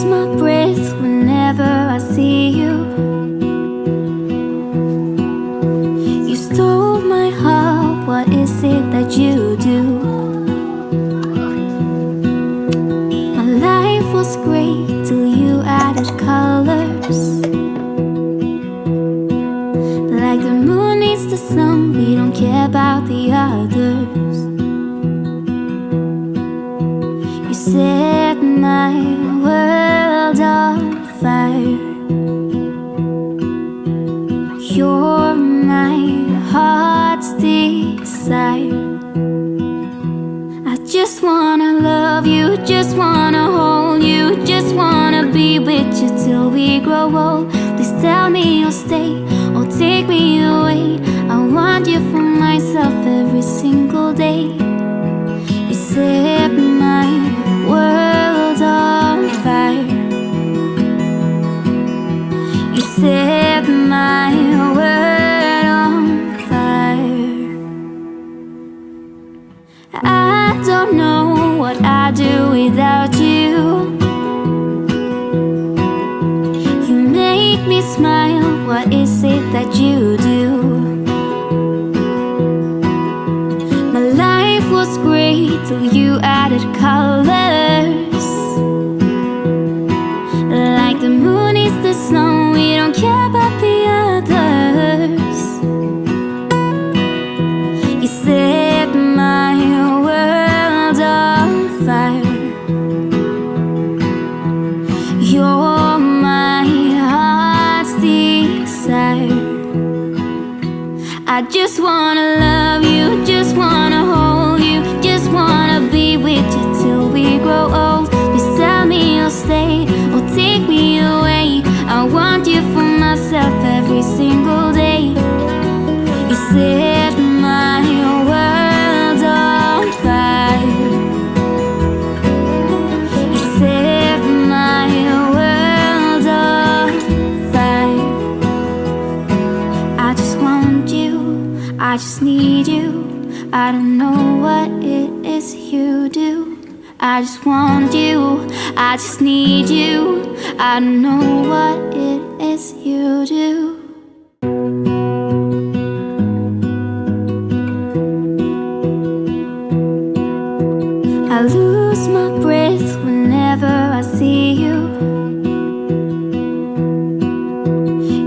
lose my breath whenever I see you. You stole my heart, what is it that you do? My life was great till you added colors. Like the moon needs the sun, we don't care about the others. You set my world on fire. You're my heart's desire. I just wanna love you, just wanna hold you, just wanna be with you till we grow old. Please tell me you'll stay or take me away. I want you for myself every single day. You set my world on fire. You set my world on fire. I don't know what I'd do without you. You make me smile, what is it that you do? My life was great till you added colors. Like the moon is the snow, we don't care about the others. You set my world on fire. You're my heart's desire. I just wanna love you, just wanna hold you, just wanna be with you till we grow old. Please tell me you'll stay or take me away. I want you for myself every single day. You set my world on fire. You set my world on fire. I just want you, I just need you. I don't know what it is you do. I just want you, I just need you. I don't know what it is you do. I lose my breath whenever I see you.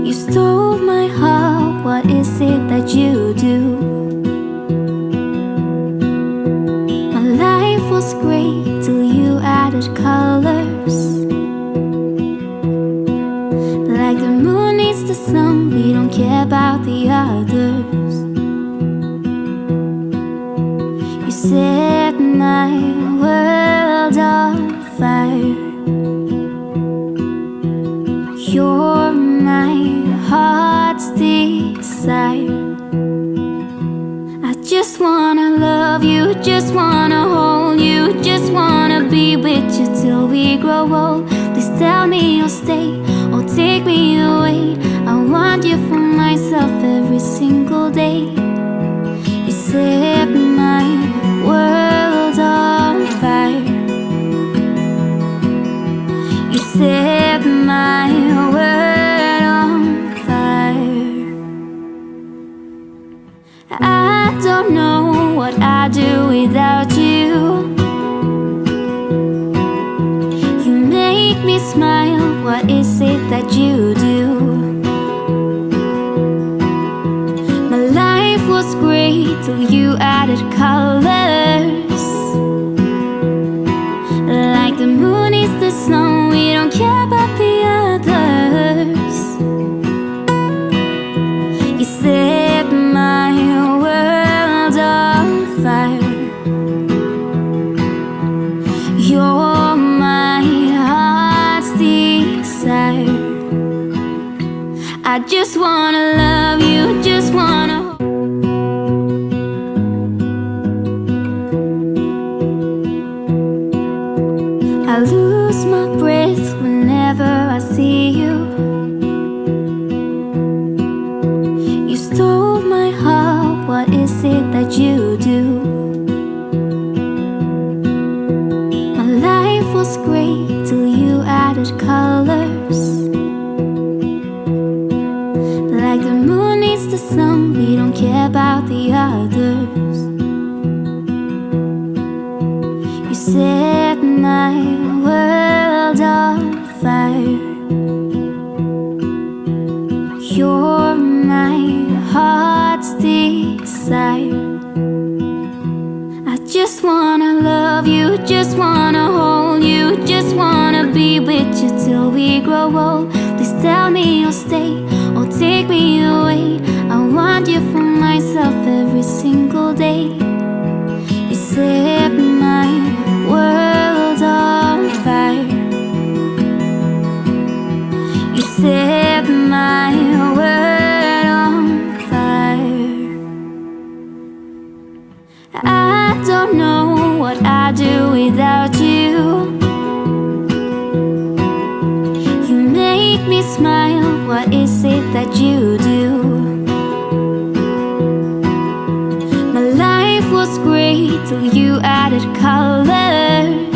You stole my heart, what is it that you do? My life was great till you added colors. Like the moon needs the sun, we don't care about the others. You set my world on fire. You're my heart's desire. I just wanna love you, just wanna hold you, just wanna be with you till we grow old. Please tell me you'll stay or take me away. I want you for myself every single day. You set my world on fire. You set my world on fire. I don't know what I'd do without you. You make me smile, what is it that you do? My life was great till you added colors. Like the moon is the snow, we don't care about the others. You set my world on fire. You're my heart's desire. I just wanna love you, just wanna. I lose my breath whenever I see you. You stole my heart, what is it that you do? My life was great till you added about the others. You set my world on fire. You're my heart's desire. I just wanna love you, just wanna hold you, just wanna be with you till we grow old. Please tell me you'll stay or take me away. I want you for myself every single day. You set my world on fire. You set my world on fire. I don't know what I'd do without you. You make me smile, what is it that you do? My life was great till you added color.